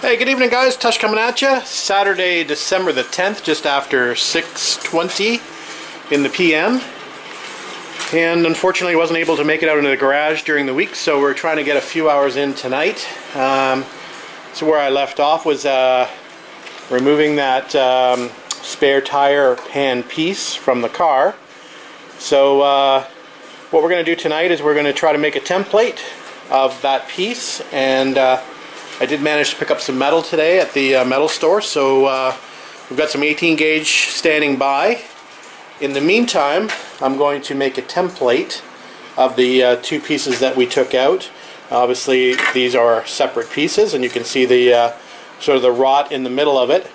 Hey, good evening guys, Tush coming at you. Saturday, December the 10th, just after 6:20 in the PM. And unfortunately wasn't able to make it out into the garage during the week, so we're trying to get a few hours in tonight. So where I left off was removing that spare tire pan piece from the car. So what we're going to do tonight is we're going to try to make a template of that piece, and I did manage to pick up some metal today at the metal store, so we've got some 18 gauge standing by. In the meantime, I'm going to make a template of the two pieces that we took out. Obviously these are separate pieces, and you can see the sort of the rot in the middle of it.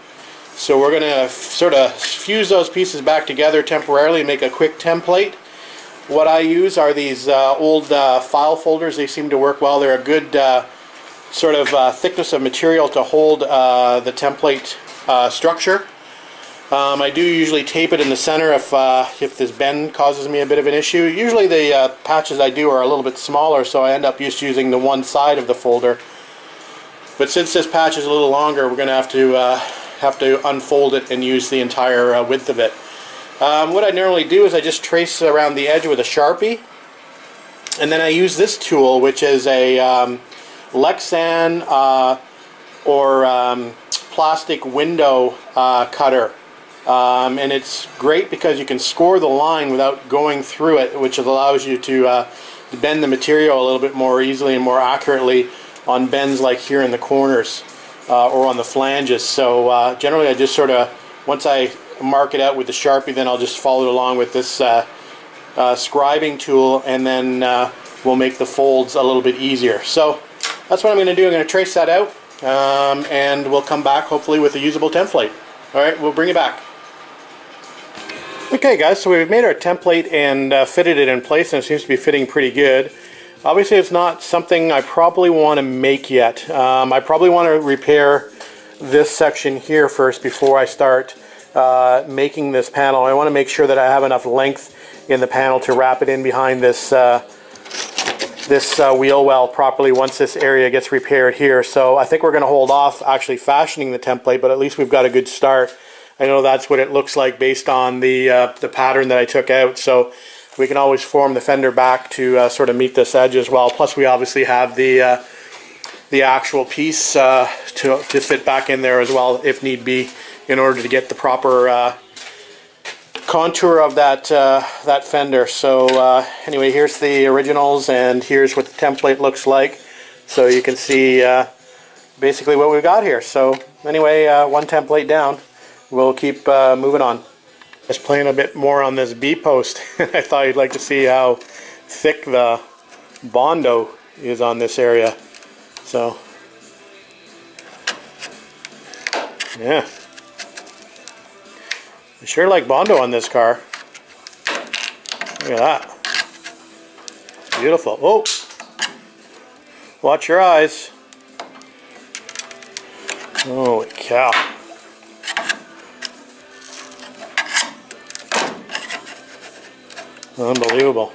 So we're going to sort of fuse those pieces back together temporarily and make a quick template. What I use are these old file folders. They seem to work well. They're a good sort of thickness of material to hold the template structure. I do usually tape it in the center if this bend causes me a bit of an issue. Usually the patches I do are a little bit smaller, so I end up just using the one side of the folder. But since this patch is a little longer, we're going to have to unfold it and use the entire width of it. What I normally do is I just trace around the edge with a Sharpie, and then I use this tool, which is a Lexan or plastic window cutter, and it's great because you can score the line without going through it, which allows you to bend the material a little bit more easily and more accurately on bends like here in the corners or on the flanges. So generally I just sort of, once I mark it out with the Sharpie, then I'll just follow it along with this scribing tool, and then we'll make the folds a little bit easier. So that's what I'm going to do. I'm going to trace that out, and we'll come back hopefully with a usable template. Alright, we'll bring you back. Okay guys, so we've made our template and fitted it in place, and it seems to be fitting pretty good. Obviously it's not something I probably want to make yet. I probably want to repair this section here first before I start making this panel. I want to make sure that I have enough length in the panel to wrap it in behind this wheel well properly once this area gets repaired here. So I think we're going to hold off actually fashioning the template, but at least we've got a good start. I know that's what it looks like based on the pattern that I took out, so we can always form the fender back to sort of meet this edge as well. Plus we obviously have the actual piece to fit back in there as well if need be, in order to get the proper contour of that that fender. So anyway, here's the originals, and here's what the template looks like. So you can see basically what we've got here. So anyway, one template down. We'll keep moving on. Just playing a bit more on this B-post. I thought you'd like to see how thick the Bondo is on this area. So yeah, I sure like Bondo on this car. Look at that. Beautiful. Oh! Watch your eyes. Holy cow. Unbelievable.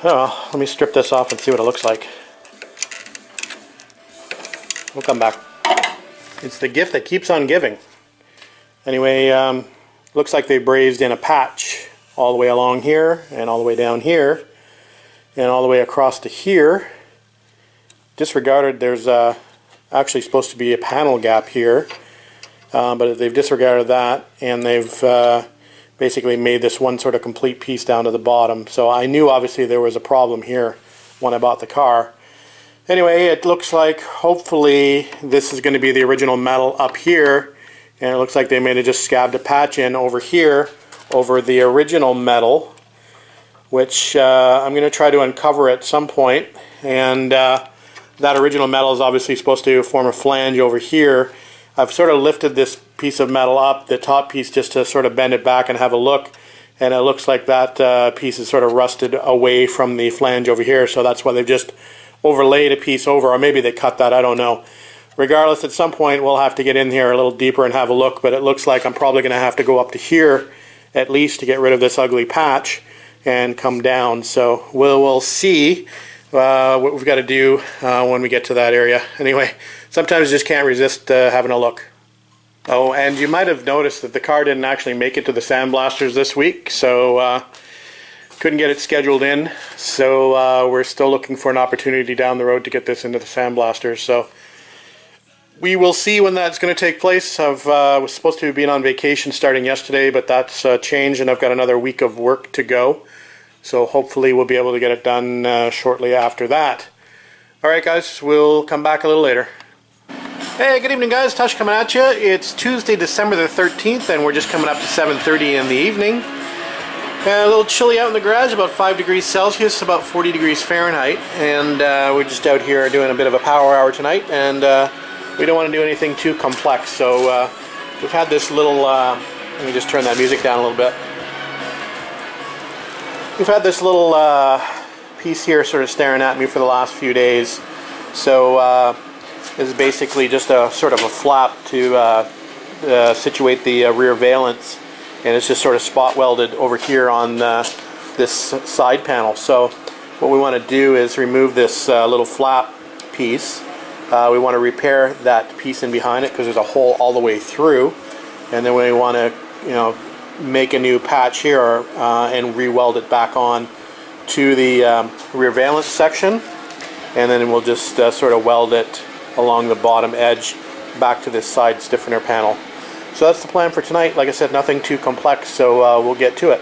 Oh, well, let me strip this off and see what it looks like. We'll come back. It's the gift that keeps on giving. Anyway, looks like they brazed in a patch all the way along here, and all the way down here, and all the way across to here. Disregarded, there's actually supposed to be a panel gap here, but they've disregarded that, and they've basically made this one sort of complete piece down to the bottom. So I knew obviously there was a problem here when I bought the car. Anyway, it looks like hopefully this is going to be the original metal up here, and it looks like they may have just scabbed a patch in over here over the original metal, which I'm going to try to uncover at some point. And that original metal is obviously supposed to form a flange over here. I've sort of lifted this piece of metal up, the top piece, just to sort of bend it back and have a look, and it looks like that piece is sort of rusted away from the flange over here, so that's why they've just overlaid a piece over, or maybe they cut that, I don't know. Regardless, at some point we'll have to get in here a little deeper and have a look, but it looks like I'm probably going to have to go up to here at least to get rid of this ugly patch, and come down. So we'll see what we've got to do when we get to that area. Anyway, sometimes you just can't resist having a look. Oh, and you might have noticed that the car didn't actually make it to the sandblasters this week, so couldn't get it scheduled in. So we're still looking for an opportunity down the road to get this into the sandblasters. So we will see when that's going to take place. I was supposed to be on vacation starting yesterday, but that's changed, and I've got another week of work to go. So hopefully we'll be able to get it done shortly after that. Alright guys, we'll come back a little later. Hey, good evening guys, Tush coming at you. It's Tuesday, December the 13th, and we're just coming up to 7:30 in the evening. A little chilly out in the garage, about 5 degrees Celsius, about 40 degrees Fahrenheit, and we're just out here doing a bit of a power hour tonight, and we don't want to do anything too complex, so we've had this little, let me just turn that music down a little bit. We've had this little piece here sort of staring at me for the last few days, so this is basically just a sort of a flap to situate the rear valance, and it's just sort of spot welded over here on this side panel. So what we want to do is remove this little flap piece. We want to repair that piece in behind it because there's a hole all the way through, and then we want to, you know, make a new patch here and re-weld it back on to the rear valance section, and then we'll just sort of weld it along the bottom edge back to this side stiffener panel. So that's the plan for tonight. Like I said, nothing too complex, so we'll get to it.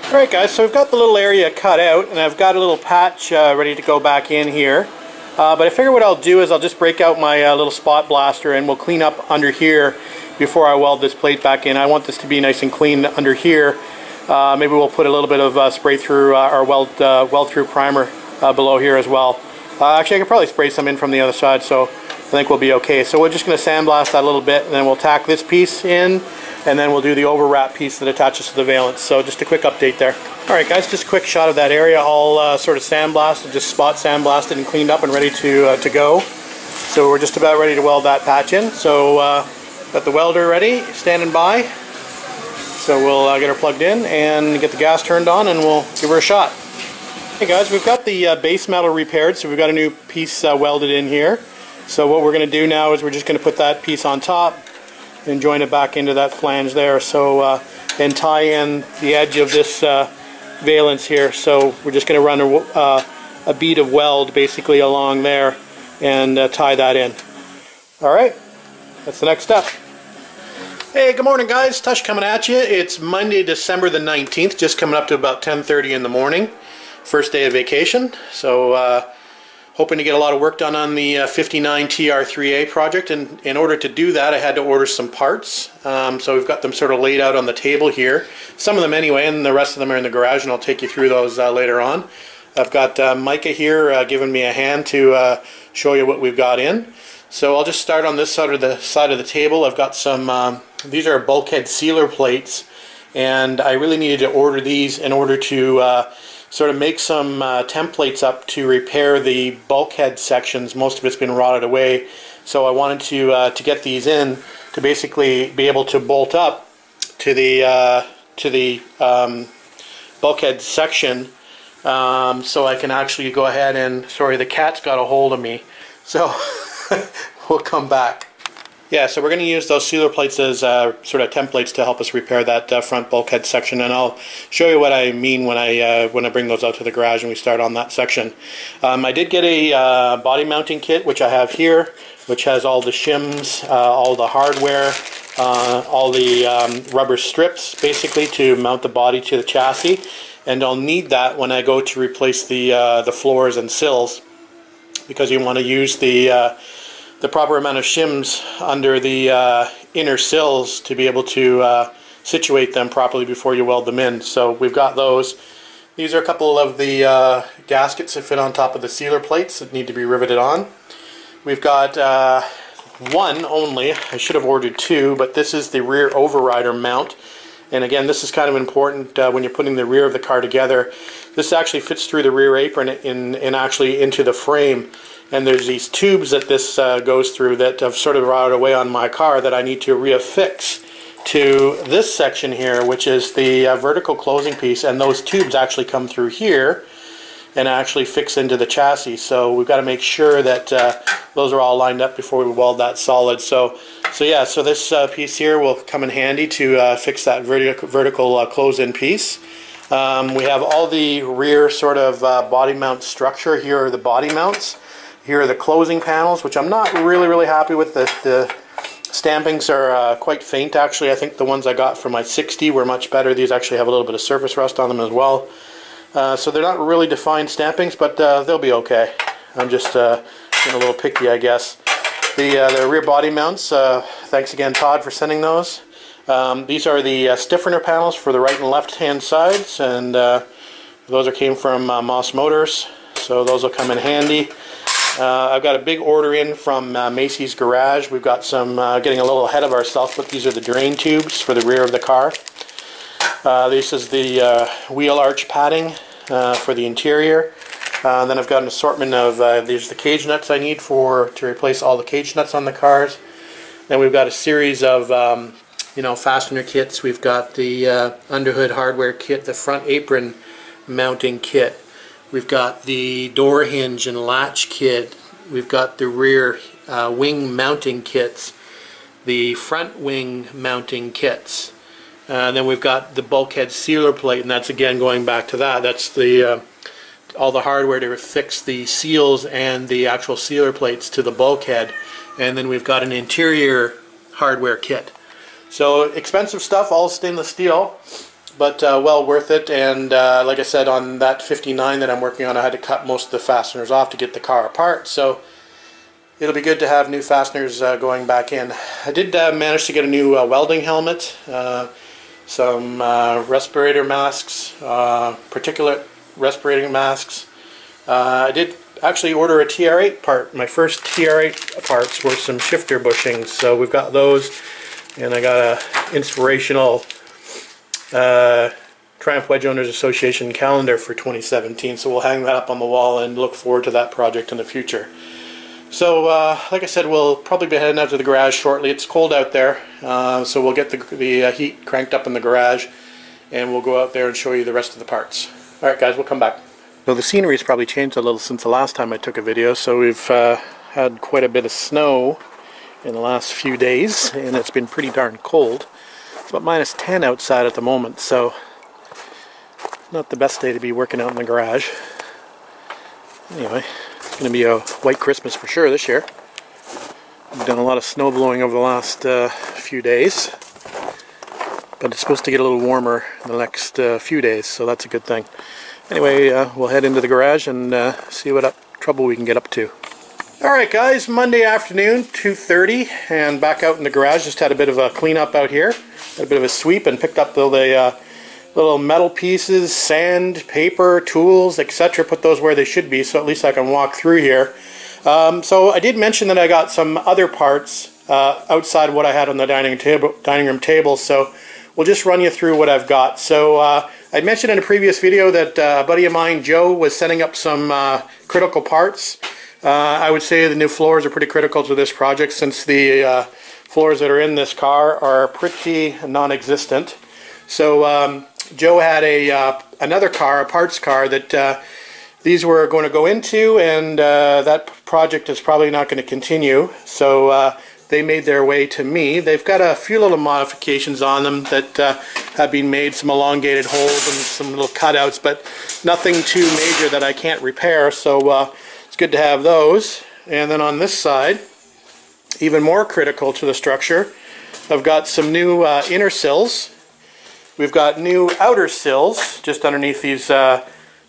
Alright guys, so we've got the little area cut out, and I've got a little patch ready to go back in here. But I figure what I'll do is I'll just break out my little spot blaster, and we'll clean up under here before I weld this plate back in. I want this to be nice and clean under here. Maybe we'll put a little bit of spray through or weld through primer below here as well. Actually, I could probably spray some in from the other side, so I think we'll be okay. So we're just going to sandblast that a little bit, and then we'll tack this piece in, and then we'll do the overwrap piece that attaches to the valance. So just a quick update there. Alright guys, just a quick shot of that area all sort of sandblasted, just spot sandblasted and cleaned up and ready to go. So we're just about ready to weld that patch in. So got the welder ready, standing by. So we'll get her plugged in and get the gas turned on, and we'll give her a shot. Hey guys, we've got the base metal repaired, so we've got a new piece welded in here. So what we're going to do now is we're just going to put that piece on top and join it back into that flange there. So and tie in the edge of this valance here. So we're just going to run a bead of weld basically along there and tie that in. Alright, that's the next step. Hey, good morning guys, Tush coming at you. It's Monday, December the 19th, just coming up to about 10:30 in the morning. First day of vacation, so hoping to get a lot of work done on the 59 TR3A project, and in order to do that I had to order some parts. So we've got them sort of laid out on the table here, some of them anyway, and the rest of them are in the garage, and I'll take you through those later on. I've got Micah here giving me a hand to show you what we've got in. So I'll just start on this side of the table. I've got some, these are bulkhead sealer plates, and I really needed to order these in order to sort of make some templates up to repair the bulkhead sections. Most of it's been rotted away, so I wanted to get these in to basically be able to bolt up to the bulkhead section, so I can actually go ahead and, sorry, the cat's got a hold of me, so we'll come back. Yeah, so we're going to use those sealer plates as sort of templates to help us repair that front bulkhead section, and I'll show you what I mean when I bring those out to the garage and we start on that section. I did get a body mounting kit, which I have here, which has all the shims, all the hardware, all the rubber strips, basically, to mount the body to the chassis, and I'll need that when I go to replace the floors and sills, because you want to use the proper amount of shims under the inner sills to be able to situate them properly before you weld them in. So we've got those. These are a couple of the gaskets that fit on top of the sealer plates that need to be riveted on. We've got one only. I should have ordered two, but this is the rear overrider mount. And again, this is kind of important when you're putting the rear of the car together. This actually fits through the rear apron and actually into the frame. And there's these tubes that this goes through that have sort of rotted away on my car that I need to reaffix to this section here, which is the vertical closing piece, and those tubes actually come through here and actually fix into the chassis. So we've got to make sure that those are all lined up before we weld that solid. So this piece here will come in handy to fix that vertical close-in piece. We have all the rear sort of body mount structure. Here are the body mounts. Here are the closing panels, which I'm not really happy with. The stampings are quite faint, actually. I think the ones I got for my 60 were much better. These actually have a little bit of surface rust on them as well. So they're not really defined stampings, but they'll be okay. I'm just being a little picky, I guess. The rear body mounts, thanks again, Todd, for sending those. These are the stiffener panels for the right and left hand sides, and those came from Moss Motors, so those will come in handy. I've got a big order in from Macy's Garage. We've got some getting a little ahead of ourselves, but these are the drain tubes for the rear of the car. This is the wheel arch padding for the interior. Then I've got an assortment of these are the cage nuts I need to replace all the cage nuts on the cars. Then we've got a series of fastener kits. We've got the underhood hardware kit, the front apron mounting kit. We've got the door hinge and latch kit. We've got the rear wing mounting kits, the front wing mounting kits. Then we've got the bulkhead sealer plate, and that's again going back to that. That's the all the hardware to fix the seals and the actual sealer plates to the bulkhead. And then we've got an interior hardware kit. So expensive stuff, all stainless steel, but well worth it. And like I said, on that 59 that I'm working on, I had to cut most of the fasteners off to get the car apart. So it'll be good to have new fasteners going back in. I did manage to get a new welding helmet, some respirator masks, particulate respirating masks. I did actually order a TR8 part. My first TR8 parts were some shifter bushings, so we've got those. And I got a inspirational Triumph Wedge Owners Association calendar for 2017, so we'll hang that up on the wall and look forward to that project in the future. So like I said, we'll probably be heading out to the garage shortly. It's cold out there, so we'll get the heat cranked up in the garage, and we'll go out there and show you the rest of the parts. Alright guys, we'll come back. So the scenery's probably changed a little since the last time I took a video. So we've had quite a bit of snow in the last few days, and it's been pretty darn cold. It's about -10 outside at the moment, so not the best day to be working out in the garage. Anyway, it's going to be a white Christmas for sure this year. We've done a lot of snow blowing over the last few days, but it's supposed to get a little warmer in the next few days, so that's a good thing. Anyway, we'll head into the garage and see what trouble we can get up to. Alright guys, Monday afternoon, 2:30, and back out in the garage. Just had a bit of a cleanup out here, had a bit of a sweep, and picked up all the little metal pieces, sand, paper, tools, etc. Put those where they should be, so at least I can walk through here. So I did mention that I got some other parts outside what I had on the dining room table, so we'll just run you through what I've got. So I mentioned in a previous video that a buddy of mine, Joe, was setting up some critical parts. I would say the new floors are pretty critical to this project, since the floors that are in this car are pretty non-existent. So Joe had another car, a parts car, that these were going to go into, and that project is probably not going to continue. So they made their way to me. They've got a few little modifications on them that have been made, some elongated holes and some little cutouts, but nothing too major that I can't repair. So it's good to have those. And then on this side, even more critical to the structure, I've got some new inner sills. We've got new outer sills just underneath these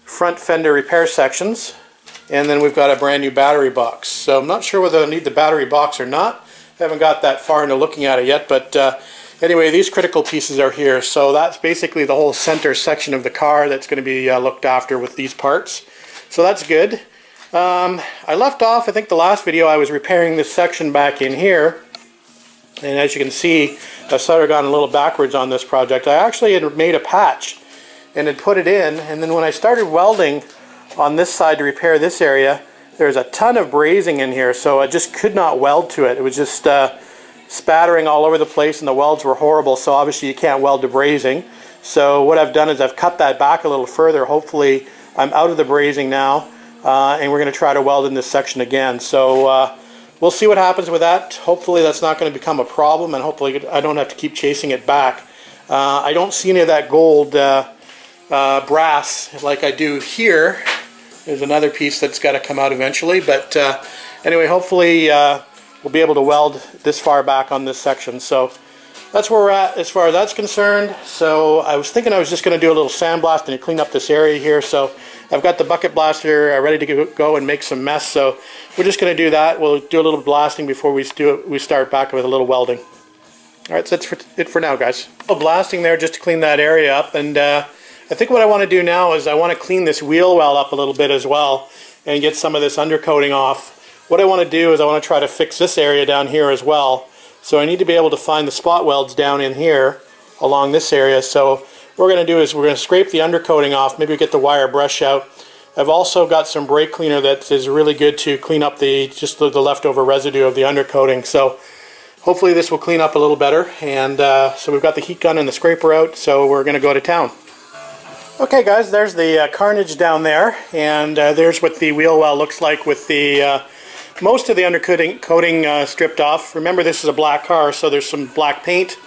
front fender repair sections. And then we've got a brand new battery box. So I'm not sure whether I need the battery box or not. I haven't got that far into looking at it yet, but anyway, these critical pieces are here. So that's basically the whole center section of the car that's going to be looked after with these parts. So that's good. I left off, I think the last video, I was repairing this section back in here. And as you can see, I've sort of gone a little backwards on this project. I actually had made a patch and had put it in, and then when I started welding on this side to repair this area, there's a ton of brazing in here, so I just could not weld to it. It was just spattering all over the place, and the welds were horrible, so obviously you can't weld to brazing. So what I've done is I've cut that back a little further. Hopefully I'm out of the brazing now, and we're going to try to weld in this section again. So we'll see what happens with that. Hopefully that's not going to become a problem, and hopefully I don't have to keep chasing it back. I don't see any of that gold brass like I do here. There's another piece that's got to come out eventually, but anyway, hopefully we'll be able to weld this far back on this section. So that's where we're at as far as that's concerned. So I was thinking I was just going to do a little sandblasting to clean up this area here. So I've got the bucket blaster ready to go and make some mess. So we're just going to do that. We'll do a little blasting before we start back with a little welding. All right, so that's it for now, guys. A little blasting there just to clean that area up, and I think what I want to do now is I want to clean this wheel well up a little bit as well and get some of this undercoating off. What I want to do is I want to try to fix this area down here as well. So I need to be able to find the spot welds down in here along this area. So what we're going to do is we're going to scrape the undercoating off, maybe get the wire brush out. I've also got some brake cleaner that is really good to clean up just the leftover residue of the undercoating. So hopefully this will clean up a little better. And so we've got the heat gun and the scraper out, so we're going to go to town. Okay guys, there's the carnage down there, and there's what the wheel well looks like with the most of the undercoating stripped off. Remember, this is a black car, so there's some black paint,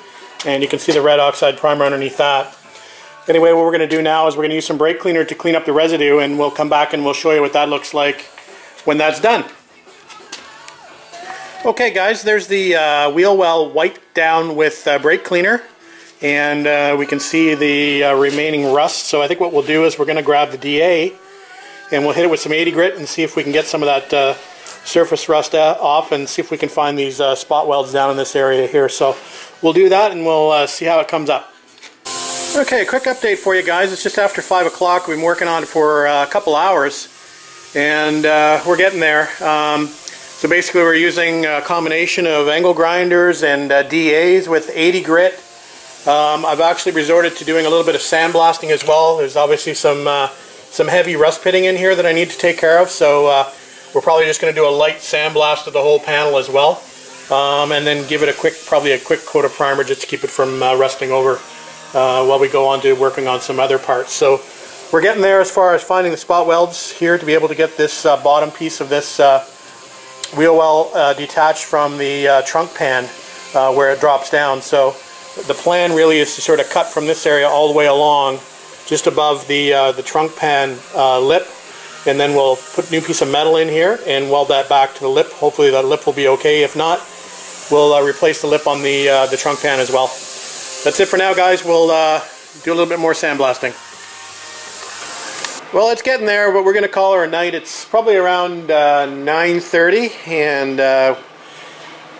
and you can see the red oxide primer underneath that. Anyway, what we're going to do now is we're going to use some brake cleaner to clean up the residue, and we'll come back and we'll show you what that looks like when that's done. Okay guys, there's the wheel well wiped down with brake cleaner. And we can see the remaining rust. So I think what we'll do is we're going to grab the DA and we'll hit it with some 80 grit and see if we can get some of that surface rust off, and see if we can find these spot welds down in this area here. So we'll do that and we'll see how it comes up. Okay, a quick update for you guys. It's just after 5 o'clock. We've been working on it for a couple hours, and we're getting there. So basically we're using a combination of angle grinders and DAs with 80 grit. I've actually resorted to doing a little bit of sandblasting as well. There's obviously some heavy rust pitting in here that I need to take care of, so we're probably just going to do a light sandblast of the whole panel as well, and then give it probably a quick coat of primer just to keep it from rusting over while we go on to working on some other parts. So we're getting there as far as finding the spot welds here to be able to get this bottom piece of this wheel well detached from the trunk pan where it drops down. So the plan really is to sort of cut from this area all the way along, just above the trunk pan lip, and then we'll put a new piece of metal in here and weld that back to the lip. Hopefully that lip will be okay. If not, we'll replace the lip on the trunk pan as well. That's it for now, guys. We'll do a little bit more sandblasting. Well, it's getting there, but we're going to call her a night. It's probably around 9:30, and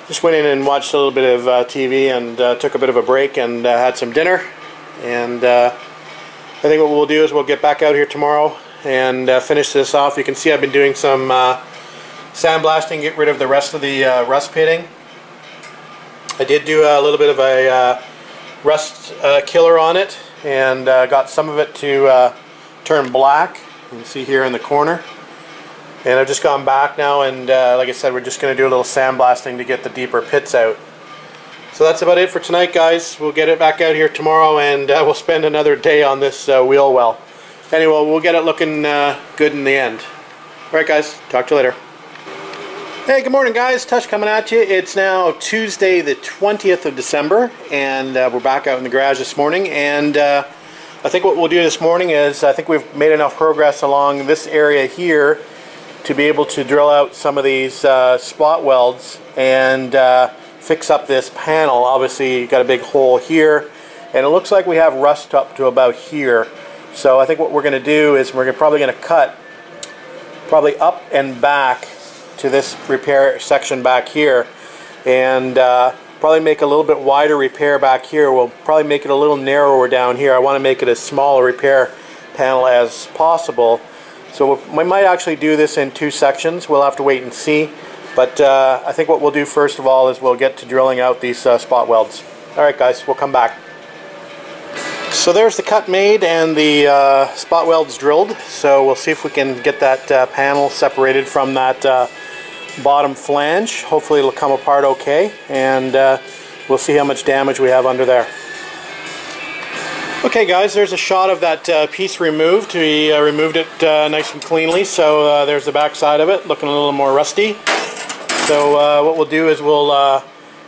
just went in and watched a little bit of TV and took a bit of a break and had some dinner. And I think what we'll do is we'll get back out here tomorrow and finish this off. You can see I've been doing some sandblasting, get rid of the rest of the rust pitting. I did do a little bit of a rust killer on it, and got some of it to turn black. You can see here in the corner. And I've just gone back now, and like I said, we're just going to do a little sandblasting to get the deeper pits out. So that's about it for tonight, guys. We'll get it back out here tomorrow, and we'll spend another day on this wheel well. Anyway, we'll get it looking good in the end. Alright guys, talk to you later. Hey, good morning guys. Tush coming at you. It's now Tuesday the 20th of December, and we're back out in the garage this morning. And I think what we'll do this morning is, I think we've made enough progress along this area here to be able to drill out some of these spot welds and fix up this panel. Obviously, you've got a big hole here, and it looks like we have rust up to about here. So I think what we're going to do is we're probably going to cut probably up and back to this repair section back here, and probably make a little bit wider repair back here. We'll probably make it a little narrower down here. I want to make it as small a repair panel as possible. So we might actually do this in 2 sections. We'll have to wait and see. But I think what we'll do first of all is we'll get to drilling out these spot welds. Alright guys, we'll come back. So there's the cut made and the spot welds drilled. So we'll see if we can get that panel separated from that bottom flange. Hopefully it'll come apart okay, and we'll see how much damage we have under there. Okay guys, there's a shot of that piece removed. We removed it nice and cleanly, so there's the back side of it, looking a little more rusty. So what we'll do is we'll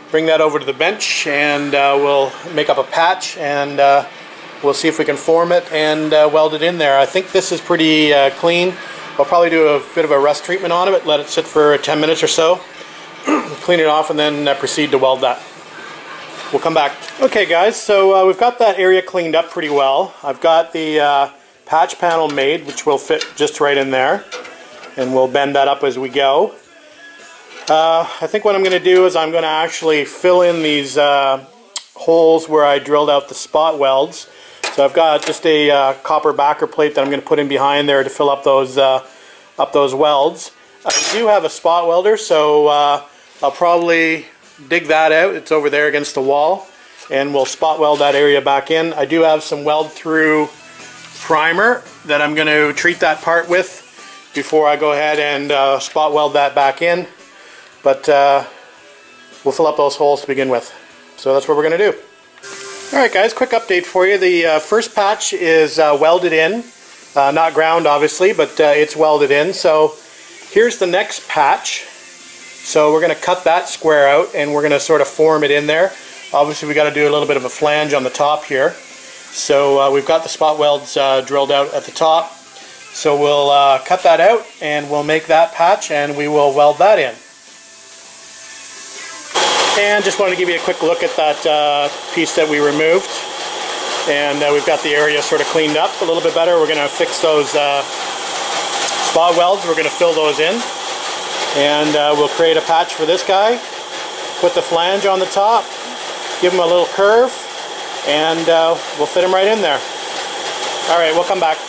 bring that over to the bench, and we'll make up a patch, and we'll see if we can form it and weld it in there. I think this is pretty clean. I'll probably do a bit of a rust treatment on it, let it sit for 10 minutes or so, clean it off, and then proceed to weld that. We'll come back. Okay guys, so we've got that area cleaned up pretty well. I've got the patch panel made, which will fit just right in there, and we'll bend that up as we go. I think what I'm going to do is I'm going to actually fill in these holes where I drilled out the spot welds. So I've got just a copper backer plate that I'm going to put in behind there to fill up those welds. I do have a spot welder, so I'll probably dig that out. It's over there against the wall, and we'll spot weld that area back in. I do have some weld through primer that I'm going to treat that part with before I go ahead and spot weld that back in, but we'll fill up those holes to begin with. So that's what we're going to do. Alright guys, quick update for you. The first patch is welded in, not ground obviously, but it's welded in. So here's the next patch. So we're going to cut that square out, and we're going to sort of form it in there. Obviously we got to do a little bit of a flange on the top here. So we've got the spot welds drilled out at the top. So we'll cut that out, and we'll make that patch, and we will weld that in. And just wanted to give you a quick look at that piece that we removed. And we've got the area sort of cleaned up a little bit better. We're going to fix those spot welds. We're going to fill those in. And we'll create a patch for this guy, put the flange on the top, give him a little curve, and we'll fit him right in there. Alright, we'll come back.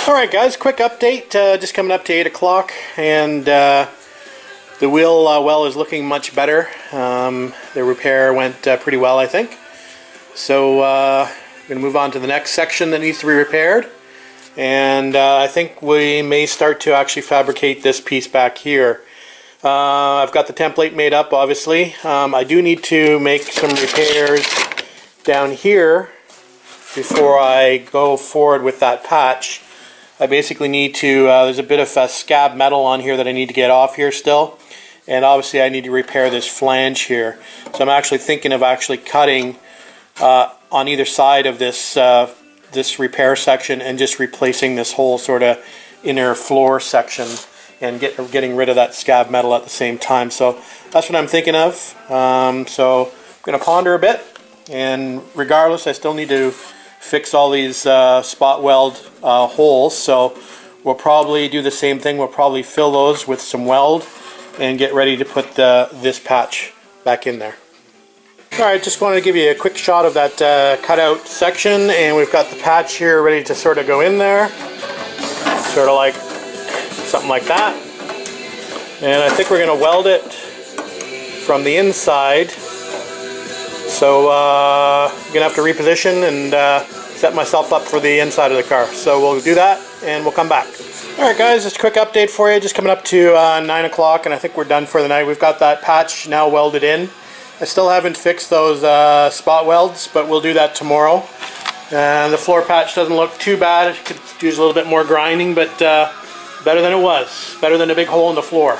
Alright guys, quick update, just coming up to 8 o'clock, and the wheel well is looking much better. The repair went pretty well, I think. So I'm going to move on to the next section that needs to be repaired. And I think we may start to actually fabricate this piece back here. I've got the template made up, obviously. I do need to make some repairs down here before I go forward with that patch. I basically need to, there's a bit of scab metal on here that I need to get off here still. And obviously I need to repair this flange here. So I'm actually thinking of actually cutting on either side of this this repair section and just replacing this whole sort of inner floor section and getting rid of that scab metal at the same time. So that's what I'm thinking of. So I'm going to ponder a bit, and regardless I still need to fix all these spot weld holes, so we'll probably do the same thing. We'll probably fill those with some weld and get ready to put this patch back in there. Alright, just wanted to give you a quick shot of that cutout section, and we've got the patch here ready to sort of go in there. Sort of like something like that. And I think we're going to weld it from the inside. So I'm going to have to reposition and set myself up for the inside of the car. So we'll do that and we'll come back. Alright guys, just a quick update for you. Just coming up to 9 o'clock, and I think we're done for the night. We've got that patch now welded in. I still haven't fixed those spot welds, but we'll do that tomorrow. And the floor patch doesn't look too bad. It could use a little bit more grinding, but better than it was. Better than a big hole in the floor.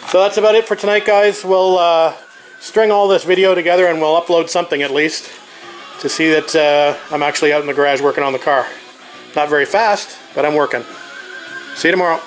So that's about it for tonight, guys. We'll string all this video together, and we'll upload something at least to see that I'm actually out in the garage working on the car. Not very fast, but I'm working. See you tomorrow.